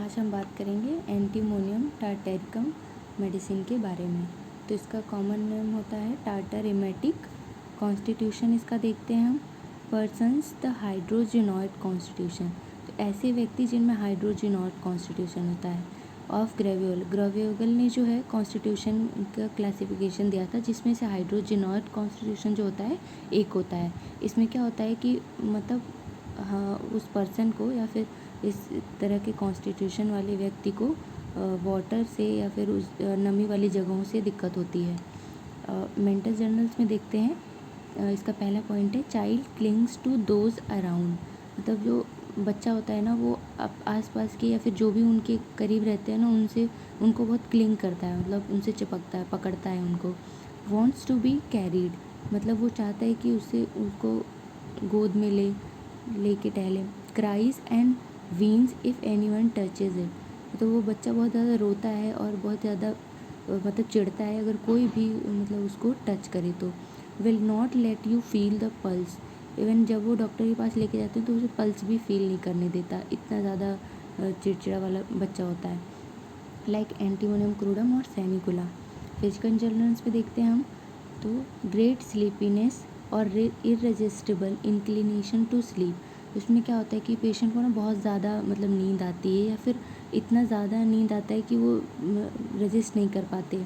आज हम बात करेंगे एंटीमोनियम टार्टेरिकम मेडिसिन के बारे में। तो इसका कॉमन नेम होता है टार्टर एमेटिक। कॉन्स्टिट्यूशन इसका देखते हैं हम। पर्सन्स द हाइड्रोजिनॉइड कॉन्स्टिट्यूशन, तो ऐसे व्यक्ति जिनमें हाइड्रोजिनॉइड कॉन्स्टिट्यूशन होता है। ऑफ ग्रेवियोल, ग्रेवियोगल ने जो है कॉन्स्टिट्यूशन का क्लासिफिकेशन दिया था, जिसमें से हाइड्रोजिनॉइड कॉन्स्टिट्यूशन जो होता है एक होता है। इसमें क्या होता है कि मतलब हाँ, उस पर्सन को या फिर इस तरह के कॉन्स्टिट्यूशन वाले व्यक्ति को वाटर से या फिर उस नमी वाली जगहों से दिक्कत होती है। मेंटल जर्नल्स में देखते हैं, इसका पहला पॉइंट है child clings to those around. मतलब जो बच्चा होता है ना, वो आसपास के या फिर जो भी उनके करीब रहते हैं ना, उनसे उनको बहुत क्लिंग करता है, मतलब उनसे चिपकता है, पकड़ता है उनको। वॉन्ट्स टू बी कैरीड, मतलब वो चाहता है कि उसको गोद में लेके टहले। Cries and whines if anyone touches it, तो वो बच्चा बहुत ज़्यादा रोता है और बहुत ज़्यादा मतलब चिढ़ता है अगर कोई भी मतलब उसको टच करे तो। Will not let you feel the pulse, even जब वो डॉक्टर के पास लेके जाते हैं तो उसे पल्स भी फील नहीं करने देता, इतना ज़्यादा चिड़चिड़ा वाला बच्चा होता है। लाइक एंटीमोनियम क्रूडम और सैनिकुला। फिजिकल जर्नल्स पे देखते हैं हम, तो ग्रेट स्लीपीनेस और इररेजिस्टिबल इंक्लिनेशन टू स्लीप। उसमें क्या होता है कि पेशेंट को ना बहुत ज़्यादा मतलब नींद आती है, या फिर इतना ज़्यादा नींद आता है कि वो रजिस्ट नहीं कर पाते।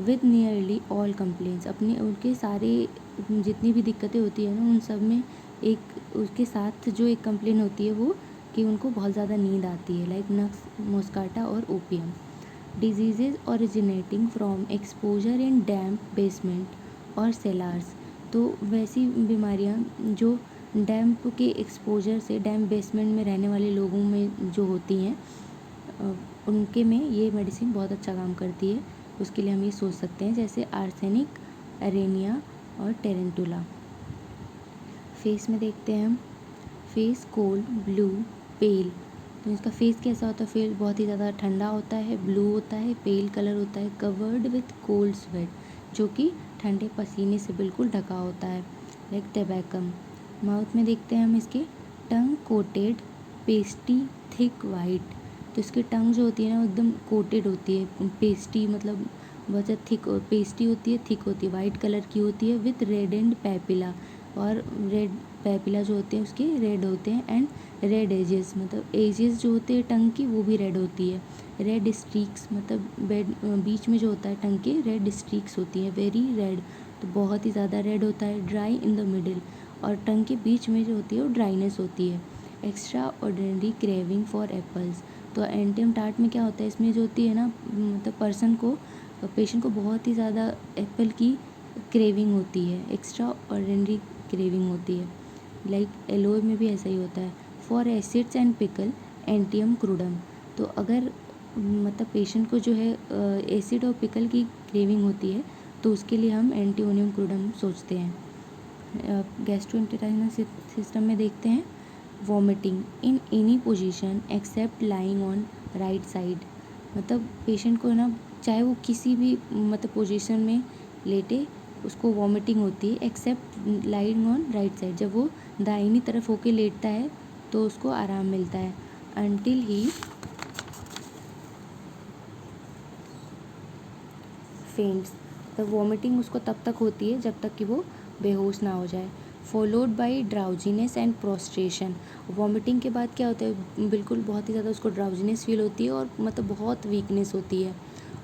विद नियरली ऑल कंप्लेंट्स, अपने उनके सारे जितनी भी दिक्कतें होती है ना, उन सब में एक उसके साथ जो एक कंप्लेन होती है वो कि उनको बहुत ज़्यादा नींद आती है। लाइक नक्स मोस्काटा और opium. Diseases originating from exposure in damp basement और सेलार्स, तो वैसी बीमारियां जो डैम्प के एक्सपोजर से, डैम्प बेसमेंट में रहने वाले लोगों में जो होती हैं, उनके में ये मेडिसिन बहुत अच्छा काम करती है। उसके लिए हम ये सोच सकते हैं, जैसे आर्सेनिक, एरेनिया और टेरेंटुला। फेस में देखते हैं हम, फेस कोल्ड, ब्लू, पेल। तो इसका फेस कैसा होता है? फेस बहुत ही ज़्यादा ठंडा होता है, ब्लू होता है, पेल कलर होता है, कवर्ड विथ कोल्ड स्वेट, जो कि ठंडे पसीने से बिल्कुल ढका होता है। Like tabacum. माउथ में देखते हैं हम इसके, टंग कोटेड, पेस्टी, थिक, वाइट। तो इसकी टंग जो होती है ना, एकदम कोटेड होती है, पेस्टी मतलब बहुत ज़्यादा थिक, पेस्टी होती है, थिक होती है, वाइट कलर की होती है, विथ रेड एंड पैपिला, और रेड पैपिला जो होते हैं उसके रेड होते हैं, एंड रेड एजेस, मतलब एजेस जो होते हैं टंग की वो भी रेड होती है। रेड स्ट्रीक्स, मतलब बीच में जो होता है टंग के रेड स्ट्रीक्स होती हैं, वेरी रेड, तो बहुत ही ज़्यादा रेड होता है। ड्राई इन द मिडिल, और टंग के बीच में जो होती है वो ड्राइनेस होती है। Extra ordinary craving for apples, तो एंटियम टार्ट में क्या होता है, इसमें जो होती है ना, मतलब पेशेंट को बहुत ही ज़्यादा एप्पल की क्रेविंग होती है, एक्स्ट्रा ऑर्डिनरी क्रेविंग होती है। लाइक एलोए में भी ऐसा ही होता है। For acids and pickle, antim crudum, तो अगर मतलब पेशेंट को जो है एसिड और पिकल की क्रेविंग होती है, तो उसके लिए हम एंटीमोनियम क्रूडम सोचते हैं। गैस्ट्रोइंटेस्टाइनल सिस्टम में देखते हैं, vomiting in any position except lying on right side, मतलब पेशेंट को ना चाहे वो किसी भी मतलब पोजीशन में लेटे, उसको वॉमिटिंग होती है, except lying on right side, जब वो दाहिनी तरफ होके लेटता है तो उसको आराम मिलता है। अनटिल ही फेंट्स, तो वॉमिटिंग उसको तब तक होती है जब तक कि वो बेहोश ना हो जाए। Followed by drowsiness and prostration, vomiting के बाद क्या होता है, बिल्कुल बहुत ही ज़्यादा उसको ड्राउजीनेस फील होती है और मतलब बहुत वीकनेस होती है।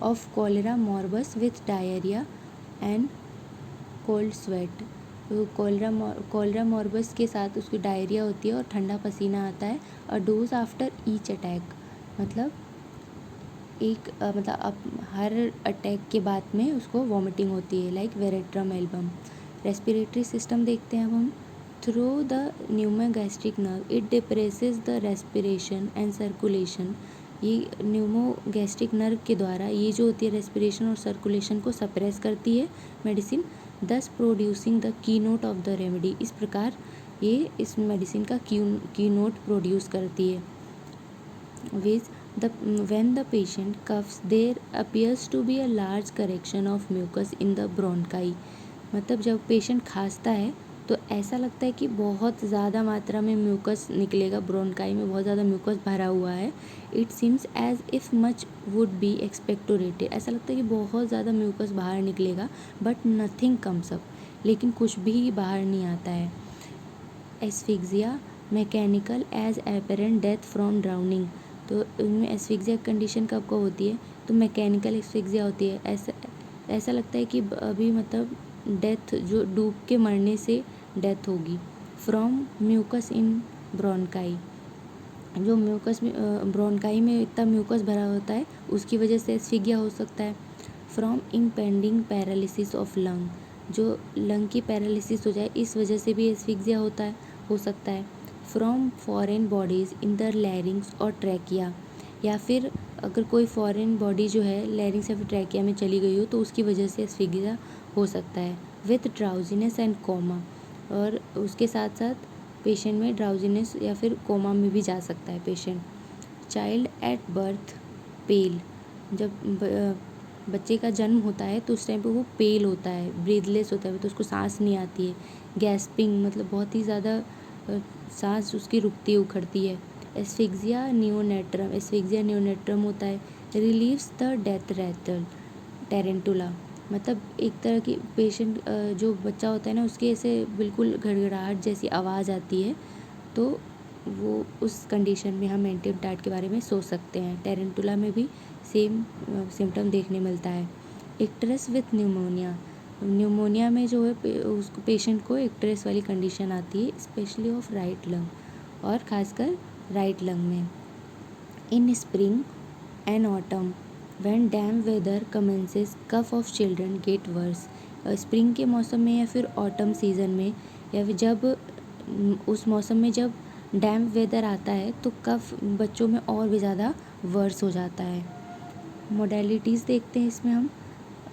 Of cholera morbus with diarrhoea and cold sweat, तो कॉलरा मॉर्बस के साथ उसकी डायरिया होती है और ठंडा पसीना आता है। और डोज आफ्टर ईच अटैक, मतलब मतलब हर अटैक के बाद में उसको वॉमिटिंग होती है। Like veratrum album. Respiratory system देखते हैं अब हम, through the pneumogastric nerve it depresses the respiration and circulation, ये न्यूमोगैस्ट्रिक नर्व के द्वारा ये जो होती है रेस्पिरेशन और सर्कुलेशन को सप्रेस करती है मेडिसिन, दस producing the key note of the remedy, इस प्रकार ये इस मेडिसिन का की नोट प्रोड्यूस करती है। विच when the patient coughs there appears to be a large correction of mucus in the bronchi, मतलब जब पेशेंट खांसता है तो ऐसा लगता है कि बहुत ज़्यादा मात्रा में म्यूकस निकलेगा, ब्रोंकाई में बहुत ज़्यादा म्यूकस भरा हुआ है। It seems as if much would be expectorated, ऐसा लगता है कि बहुत ज़्यादा म्यूकस बाहर निकलेगा, बट नथिंग कम्स अप, लेकिन कुछ भी बाहर नहीं आता है। Asphyxia mechanical as apparent death from drowning, तो इनमें एस्फिक्सिया कंडीशन कब कब होती है, तो मैकेनिकल एस्फिक्सिया होती है। ऐसा लगता है कि अभी मतलब डेथ, जो डूब के मरने से डेथ होगी। फ्रॉम म्यूकस इन ब्रोंकाई, जो म्यूकस में ब्रोंकाई में इतना म्यूकस भरा होता है उसकी वजह से एस्फिक्सिया हो सकता है। From impending paralysis of lung, जो लंग की पैरालिसिस हो जाए इस वजह से भी एस्फिक्सिया हो सकता है। From foreign bodies in the larynx और ट्रैकिया, या फिर अगर कोई फॉरेन बॉडी जो है लैरिंग्स या फिर ट्रैकिया में चली गई हो तो उसकी वजह से एस्फिक्सिया हो सकता है। विथ ड्राउजीनेस एंड कोमा, और उसके साथ साथ पेशेंट में ड्राउजीनेस या फिर कोमा में भी जा सकता है पेशेंट। चाइल्ड एट बर्थ पेल, जब बच्चे का जन्म होता है तो उस टाइम पे वो पेल होता है, ब्रीथलेस होता है, तो उसको सांस नहीं आती है। गैस्पिंग, मतलब बहुत ही ज़्यादा सांस उसकी रुकती है, उखड़ती है। एस्फिक्सिया नियोनेट्रम होता है। Relieves the death Ratle tarantula, मतलब एक तरह की पेशेंट जो बच्चा होता है ना उसके ऐसे बिल्कुल घड़घड़ाहट जैसी आवाज़ आती है, तो वो उस कंडीशन में हम एंटियम टार्ट के बारे में सोच सकते हैं। टेरेंटुला में भी सेम सिम्टम देखने मिलता है। इक्टरस विथ न्यूमोनिया में जो है उसको पेशेंट को इक्टरस वाली कंडीशन आती है, स्पेशली ऑफ राइट लंग, और खासकर राइट लंग में। In spring and autumn when damp weather commences cough of children get worse, spring के मौसम में या फिर ऑटम सीज़न में, या फिर जब उस मौसम में जब डैम वेदर आता है तो कफ बच्चों में और भी ज़्यादा वर्स हो जाता है। मोडेलिटीज़ देखते हैं इसमें हम,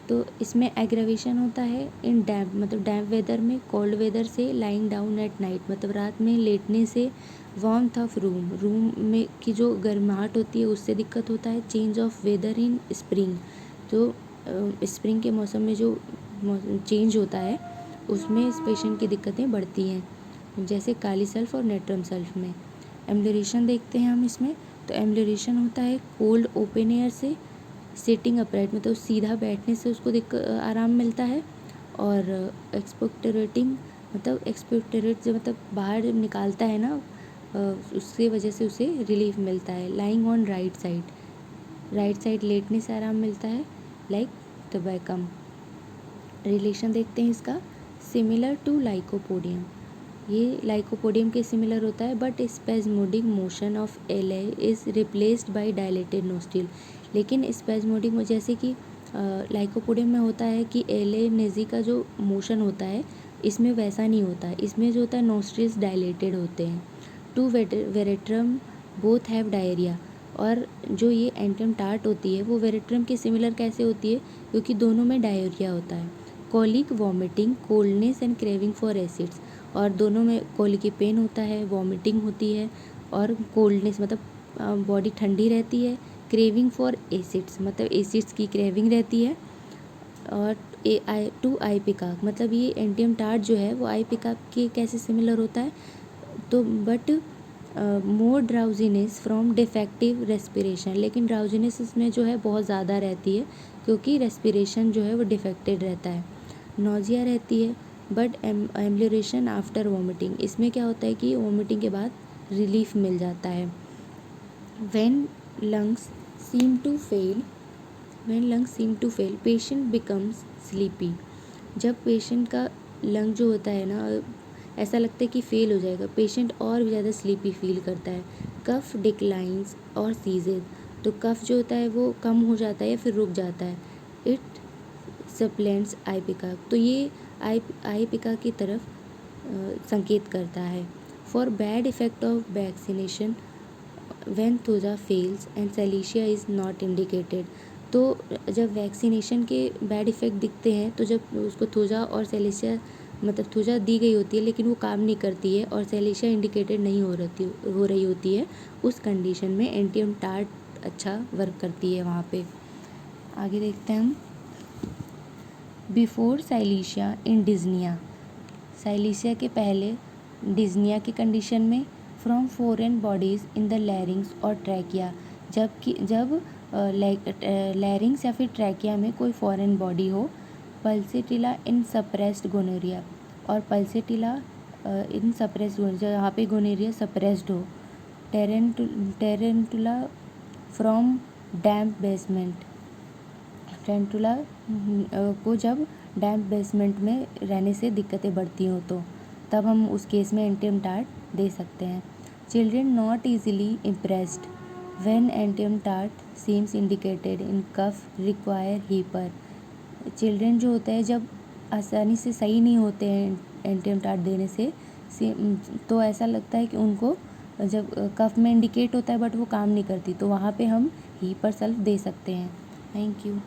तो इसमें एग्रेवेशन होता है इन डैम्प, मतलब डैम्प वेदर में, कोल्ड वेदर से लाइंग डाउन एट नाइट, मतलब रात में लेटने से, वार्मथ ऑफ रूम में की जो गर्माहट होती है उससे दिक्कत होता है। Change of weather in spring, जो स्प्रिंग के मौसम में जो चेंज होता है उसमें इस पेशेंट की दिक्कतें बढ़ती हैं, जैसे काली सल्फ और नेट्रम सल्फ में। एम्बुलेशन देखते हैं हम इसमें, तो एम्बुलेशन होता है कोल्ड ओपन एयर से सिटिंग अपराइट, मतलब सीधा बैठने से उसको आराम मिलता है। और एक्सपेक्टोरेटिंग, मतलब एक्सपेक्टोरेट जो मतलब बाहर निकालता है ना, उसकी वजह से उसे रिलीफ मिलता है। लाइंग ऑन राइट साइड लेटने से आराम मिलता है, लाइक टबैकम। रिलेशन देखते हैं इसका, सिमिलर टू लाइकोपोडियम, ये लाइकोपोडियम के सिमिलर होता है, बट स्पेजमोडिक मोशन ऑफ एले is replaced by dilated nostril, लेकिन स्पेजमोडिक में जैसे कि लाइकोपोडियम में होता है कि एले नेजी का जो मोशन होता है, इसमें वैसा नहीं होता है। इसमें जो होता है नोस्ट्रिल्स डायलेटेड होते हैं। To veratrum both have diarrhoea, और जो ये एंटियम टार्ट होती है वो वेरेट्रम के सिमिलर कैसे होती है, क्योंकि दोनों में डायरिया होता है। Colic, vomiting, coldness and craving for acids, और दोनों में कॉलिक की पेन होता है, वॉमिटिंग होती है, और कोल्डनेस मतलब बॉडी ठंडी रहती है। क्रेविंग फॉर एसिड्स, मतलब एसिड्स की क्रेविंग रहती है। और टू आई पिकाक, मतलब ये एंटियम टार्ट जो है वो आई पिकाक के कैसे सिमिलर होता है, तो but more drowsiness from defective respiration, लेकिन ड्राउजीनेस इसमें जो है बहुत ज़्यादा रहती है क्योंकि रेस्पिरेशन जो है वो डिफेक्टेड रहता है। नोजिया रहती है, बट एम्बुलेशन आफ्टर वॉमिटिंग, इसमें क्या होता है कि वॉमिटिंग के बाद रिलीफ मिल जाता है। When lungs seem to fail patient becomes sleepy, जब पेशेंट का लंग जो होता है ना ऐसा लगता है कि फेल हो जाएगा, पेशेंट और भी ज़्यादा स्लीपी फील करता है। कफ डिक्लाइंस और सीजेज, तो कफ जो होता है वो कम हो जाता है या फिर रुक जाता है। इट सप्लेंट्स आई पिकाक, तो ये आई पिकाक की तरफ संकेत करता है। For bad effect of vaccination when thuja fails and silicea is not indicated, तो जब वैक्सीनेशन के बैड इफ़ेक्ट दिखते हैं तो जब उसको थोजा और सेलिशिया, मतलब थोजा दी गई होती है लेकिन वो काम नहीं करती है और सेलिशिया इंडिकेटेड नहीं हो रही होती है, उस कंडीशन में एंटियम टार्ट अच्छा वर्क करती है वहाँ पे। आगे देखते हैं हम, बिफोर सेलिशिया इन डिज्निया, साइलेशिया के पहले डिस्निया के कंडीशन में from foreign bodies in the larynx और ट्रैकिया, जब लैरिंग्स या फिर ट्रैकिया में कोई फॉरेन बॉडी हो। पल्सेटिला इन सप्रेस्ड गोनोरिया, और पल्सेटिला इन सप्रेस्ड गोनोरिया जहाँ पे गोनोरिया सप्रेस्ड हो। Tarantula from damp basement, tarantula को जब डैम्प बेसमेंट में रहने से दिक्कतें बढ़ती हों तो तब हम उस केस में एंटियम टार्ट दे सकते हैं। Children not easily impressed when antim tart seems indicated in cough require hepar. Children जो होते हैं जब आसानी से सही नहीं होते हैं एंटियम टार्ट देने से, तो ऐसा लगता है कि उनको जब कफ में इंडिकेट होता है बट वो काम नहीं करती, तो वहाँ पे हम हीपर सल्फ दे सकते हैं। Thank you.